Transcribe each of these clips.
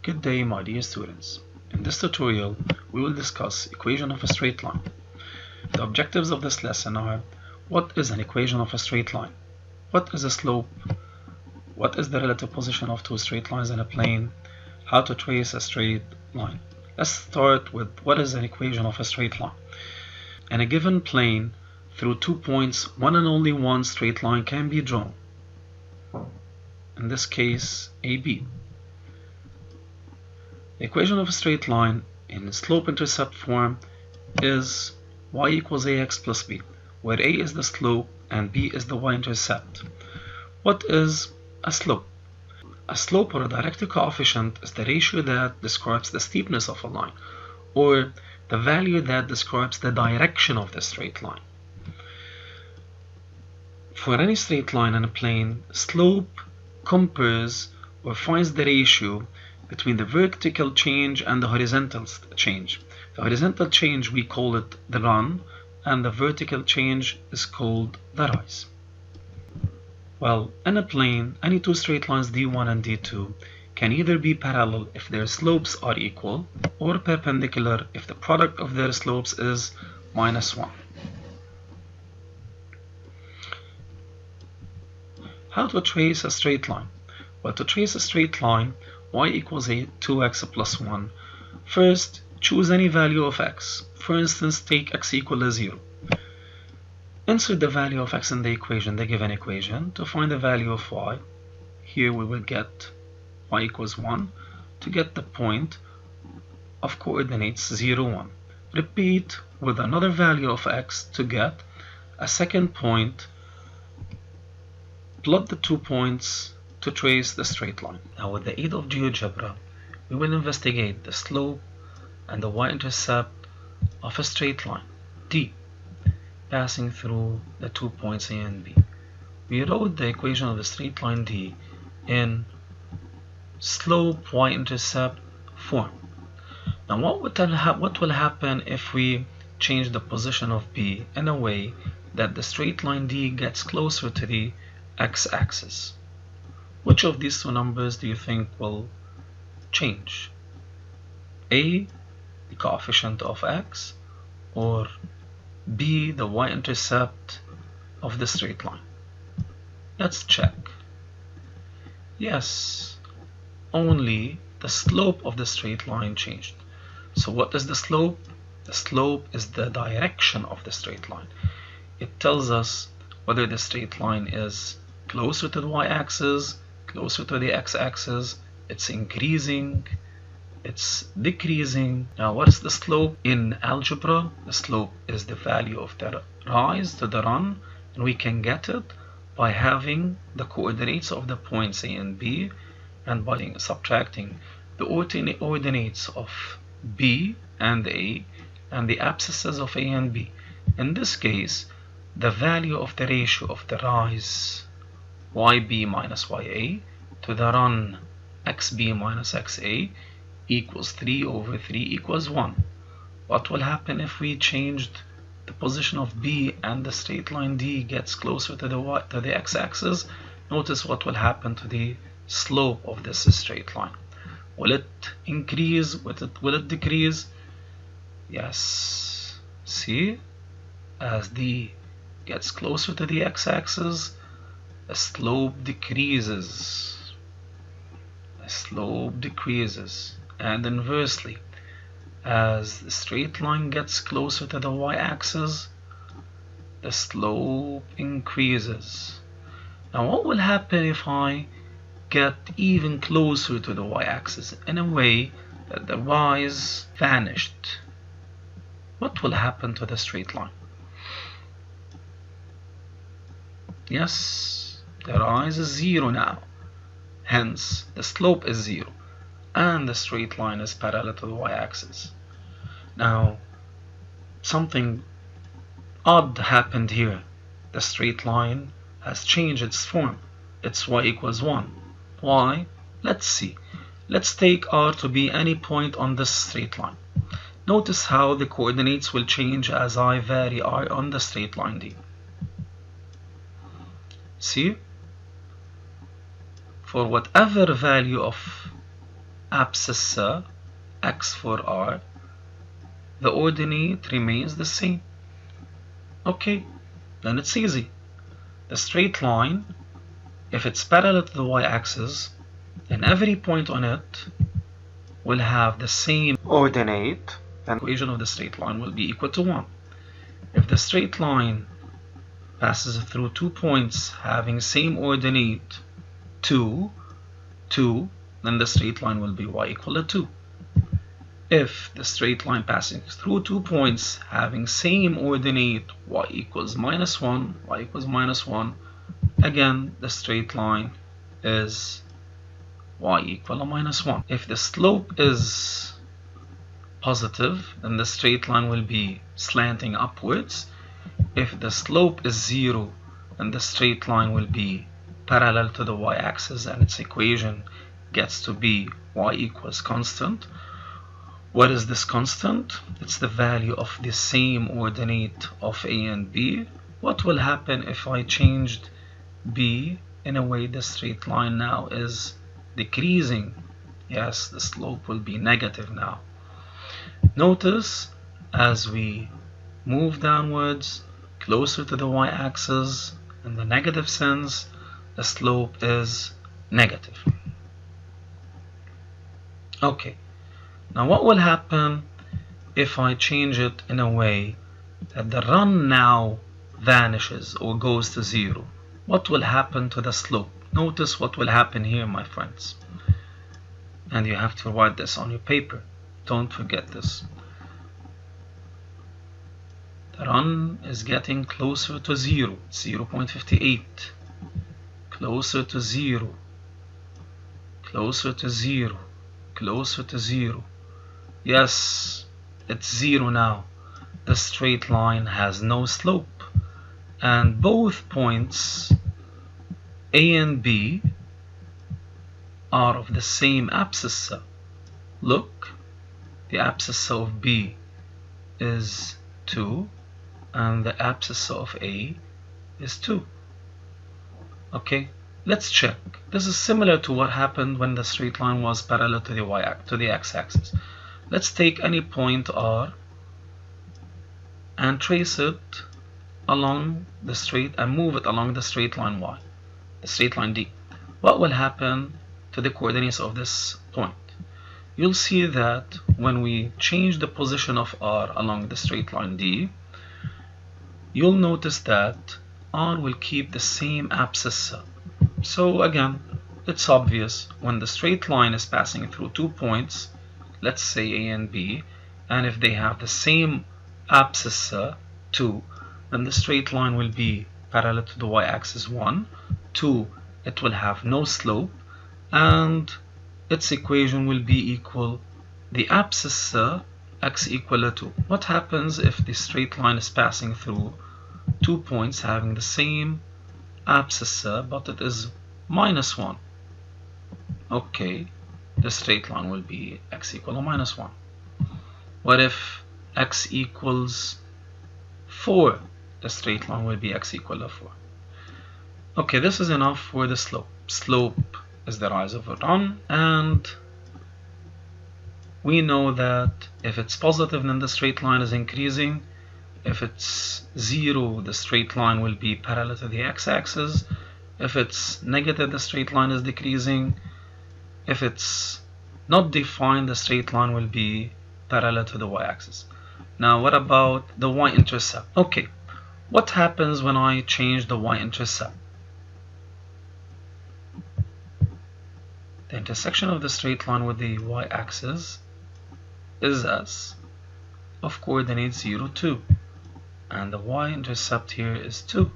Good day, my dear students. In this tutorial, we will discuss equation of a straight line. The objectives of this lesson are: what is an equation of a straight line? What is a slope? What is the relative position of two straight lines in a plane? How to trace a straight line. Let's start with what is an equation of a straight line. In a given plane, through 2 points, one and only one straight line can be drawn. In this case, AB. The equation of a straight line in slope-intercept form is y equals ax plus b, where a is the slope and b is the y-intercept. What is a slope? A slope, or a directed coefficient, is the ratio that describes the steepness of a line, or the value that describes the direction of the straight line. For any straight line in a plane, slope compares or finds the ratio between the vertical change and the horizontal change. The horizontal change, we call it the run, and the vertical change is called the rise. Well, in a plane, any two straight lines d1 and d2 can either be parallel if their slopes are equal, or perpendicular if the product of their slopes is -1. How to trace a straight line? Well, to trace a straight line, y equals 2x plus 1. First, choose any value of x. For instance, take x equal to 0. Insert the value of x in the equation, the given equation, to find the value of y. Here we will get y equals 1 to get the point of coordinates 0, 1. Repeat with another value of x to get a second point. Plot the 2 points to trace the straight line. Now, with the aid of GeoGebra, we will investigate the slope and the y-intercept of a straight line, D, passing through the 2 points A and B. We wrote the equation of the straight line D in slope y-intercept form. Now, what will happen if we change the position of B in a way that the straight line D gets closer to the x-axis? Which of these two numbers do you think will change? A, the coefficient of x, or B, the y-intercept of the straight line? Let's check. Yes, only the slope of the straight line changed. So what is the slope? The slope is the direction of the straight line. It tells us whether the straight line is closer to the y-axis, closer to the x-axis, it's increasing, it's decreasing. Now, what is the slope in algebra? The slope is the value of the rise to the run, and we can get it by having the coordinates of the points A and B, and by subtracting the ordinates of B and A and the abscisses of A and B. In this case, the value of the ratio of the rise yb minus ya to the run xb minus xa equals 3 over 3 equals 1. What will happen if we changed the position of B and the straight line D gets closer to the x-axis? Notice what will happen to the slope of this straight line. Will it increase? Will it decrease? Yes. See, as D gets closer to the x-axis, the slope decreases. The slope decreases. And inversely, as the straight line gets closer to the y-axis, the slope increases. Now, what will happen if I get even closer to the y-axis in a way that the rise vanished? What will happen to the straight line? Yes, the rise is 0 now, hence the slope is 0, and the straight line is parallel to the y-axis. Now, something odd happened here. The straight line has changed its form. It's y equals 1. Why? Let's see. Let's take R to be any point on this straight line. Notice how the coordinates will change as I vary R on the straight line D. See? For whatever value of abscissa x for r, the ordinate remains the same. Okay, then it's easy. The straight line, if it's parallel to the y-axis, then every point on it will have the same ordinate, and the equation of the straight line will be equal to 1. If the straight line passes through 2 points having same ordinate 2, then the straight line will be y equal to 2. If the straight line passing through 2 points having same ordinate y equals minus 1, again the straight line is y equal to minus 1. If the slope is positive, then the straight line will be slanting upwards. If the slope is 0, then the straight line will be parallel to the y-axis, and its equation gets to be y equals constant. What is this constant? It's the value of the same ordinate of a and b. What will happen if I changed b in a way the straight line now is decreasing? Yes, the slope will be negative now. Notice as we move downwards closer to the y-axis in the negative sense, the slope is negative. Okay, now what will happen if I change it in a way that the run now vanishes or goes to 0? What will happen to the slope? Notice what will happen here, my friends. And you have to write this on your paper. Don't forget this. The run is getting closer to 0, 0.58. Closer to 0. Closer to 0. Closer to 0. Yes, it's 0 now. The straight line has no slope. And both points, A and B, are of the same abscissa. Look, the abscissa of B is 2, and the abscissa of A is 2. Okay, let's check. This is similar to what happened when the straight line was parallel to the x-axis. Let's take any point R and trace it along the straight and move it along the straight line y, the straight line D. What will happen to the coordinates of this point? You'll see that when we change the position of R along the straight line D, you'll notice that R will keep the same abscissa. So again, it's obvious when the straight line is passing through 2 points, let's say A and B, and if they have the same abscissa 2, then the straight line will be parallel to the y-axis 1, 2, it will have no slope, and its equation will be equal the abscissa x equal to 2. What happens if the straight line is passing through 2 points having the same abscissa but it is minus 1? Okay, the straight line will be x equal to minus 1. What if x equals 4? The straight line will be x equal to 4. Okay, this is enough for the slope. Slope is the rise of a run, and we know that if it's positive, then the straight line is increasing. If it's 0, the straight line will be parallel to the x-axis. If it's negative, the straight line is decreasing. If it's not defined, the straight line will be parallel to the y-axis. Now, what about the y-intercept? Okay, what happens when I change the y-intercept? The intersection of the straight line with the y-axis is S of coordinates 0, 2, and the y-intercept here is 2.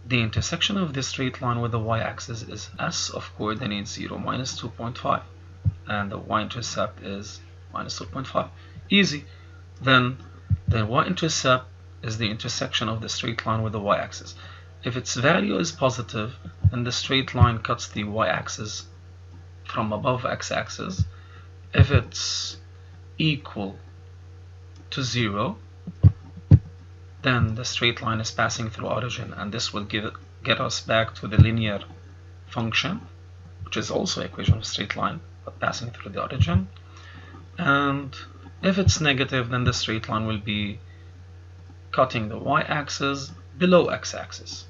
The intersection of the straight line with the y-axis is S of coordinates 0, minus 2.5, and the y-intercept is minus 2.5. Easy. Then the y-intercept is the intersection of the straight line with the y-axis. If its value is positive, then the straight line cuts the y-axis from above x-axis. If it's equal to 0, then the straight line is passing through origin, and this will give get us back to the linear function, which is also an equation of a straight line, but passing through the origin. And if it's negative, then the straight line will be cutting the y-axis below x-axis.